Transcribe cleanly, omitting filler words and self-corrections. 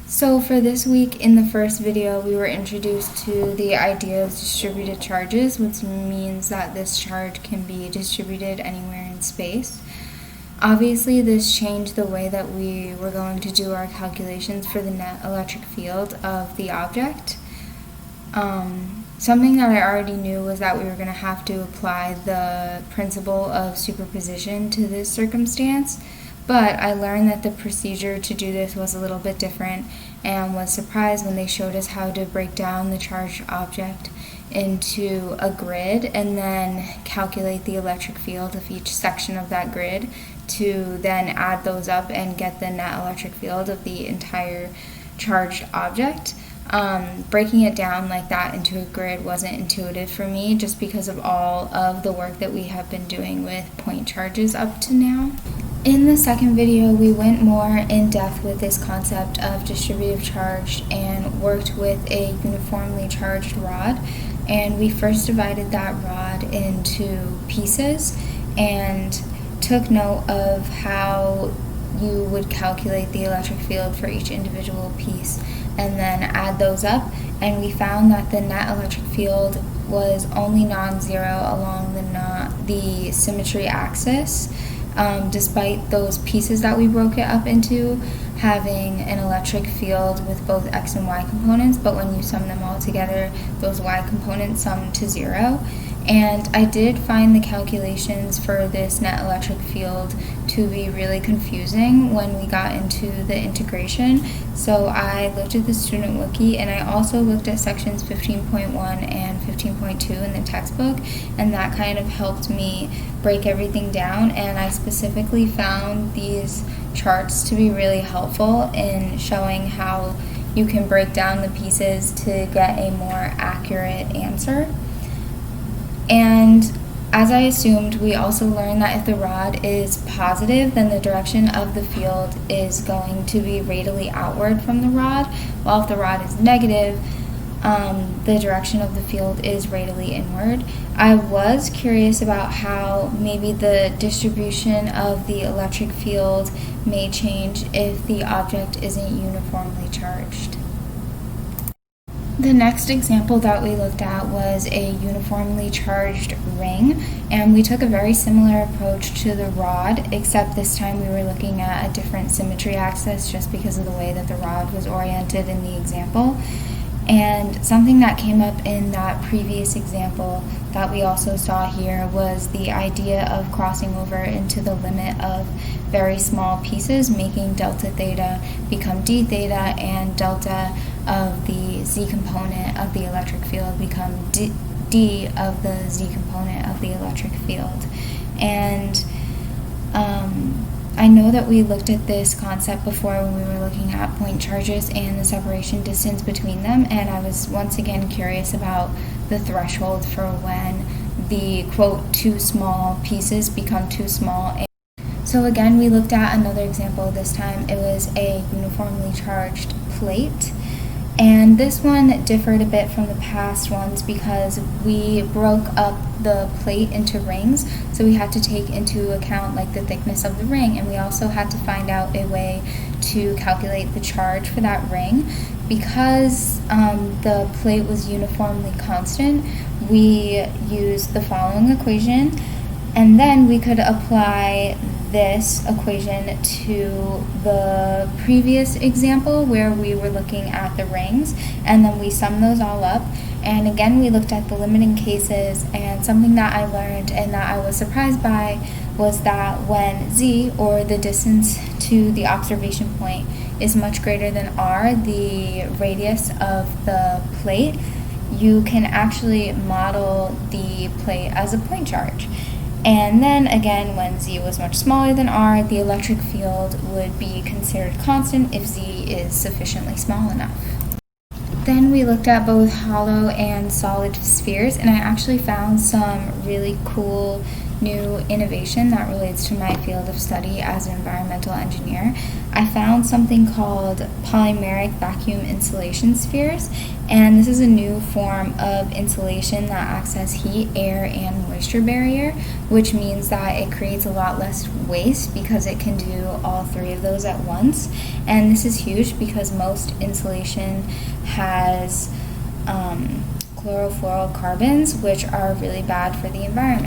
So for this week, in the first video, we were introduced to the idea of distributed charges, which means that this charge can be distributed anywhere in space. Obviously, this changed the way that we were going to do our calculations for the net electric field of the object. Something that I already knew was that we were going to have to apply the principle of superposition to this circumstance, but I learned that the procedure to do this was a little bit different and was surprised when they showed us how to break down the charged object into a grid and then calculate the electric field of each section of that grid to then add those up and get the net electric field of the entire charged object. Breaking it down like that into a grid wasn't intuitive for me just because of all of the work that we have been doing with point charges up to now. In the second video, we went more in depth with this concept of distributive charge and worked with a uniformly charged rod. And we first divided that rod into pieces and took note of how you would calculate the electric field for each individual piece and then add those up, and we found that the net electric field was only non-zero along the symmetry axis, despite those pieces that we broke it up into having an electric field with both x and y components, but when you sum them all together, those y components sum to zero. And I did find the calculations for this net electric field to be really confusing when we got into the integration. So I looked at the student wiki, and I also looked at sections 15.1 and 15.2 in the textbook, and that kind of helped me break everything down. And I specifically found these charts to be really helpful in showing how you can break down the pieces to get a more accurate answer. And as I assumed, we also learned that if the rod is positive, then the direction of the field is going to be radially outward from the rod, while if the rod is negative, the direction of the field is radially inward. I was curious about how maybe the distribution of the electric field may change if the object isn't uniformly charged. The next example that we looked at was a uniformly charged ring, and we took a very similar approach to the rod, except this time we were looking at a different symmetry axis just because of the way that the rod was oriented in the example. And something that came up in that previous example that we also saw here was the idea of crossing over into the limit of very small pieces, making delta theta become d theta and delta of the z component of the electric field become d of the z component of the electric field. And I know that we looked at this concept before when we were looking at point charges and the separation distance between them, and I was once again curious about the threshold for when the quote too small pieces become too small. So again, we looked at another example. This time it was a uniformly charged plate. And this one differed a bit from the past ones because we broke up the plate into rings, so we had to take into account like the thickness of the ring, and we also had to find out a way to calculate the charge for that ring. Because the plate was uniformly constant, we used the following equation, and then we could apply this equation to the previous example where we were looking at the rings, and then we summed those all up. And again, we looked at the limiting cases, and something that I learned and that I was surprised by was that when z, or the distance to the observation point, is much greater than r, the radius of the plate, you can actually model the plate as a point charge. And then again, when z was much smaller than r, the electric field would be considered constant if z is sufficiently small enough. Then we looked at both hollow and solid spheres, and I actually found some really cool new innovation that relates to my field of study as an environmental engineer. I found something called polymeric vacuum insulation spheres, and this is a new form of insulation that acts as heat, air, and moisture barrier, which means that it creates a lot less waste because it can do all three of those at once. And this is huge because most insulation has chlorofluorocarbons, which are really bad for the environment.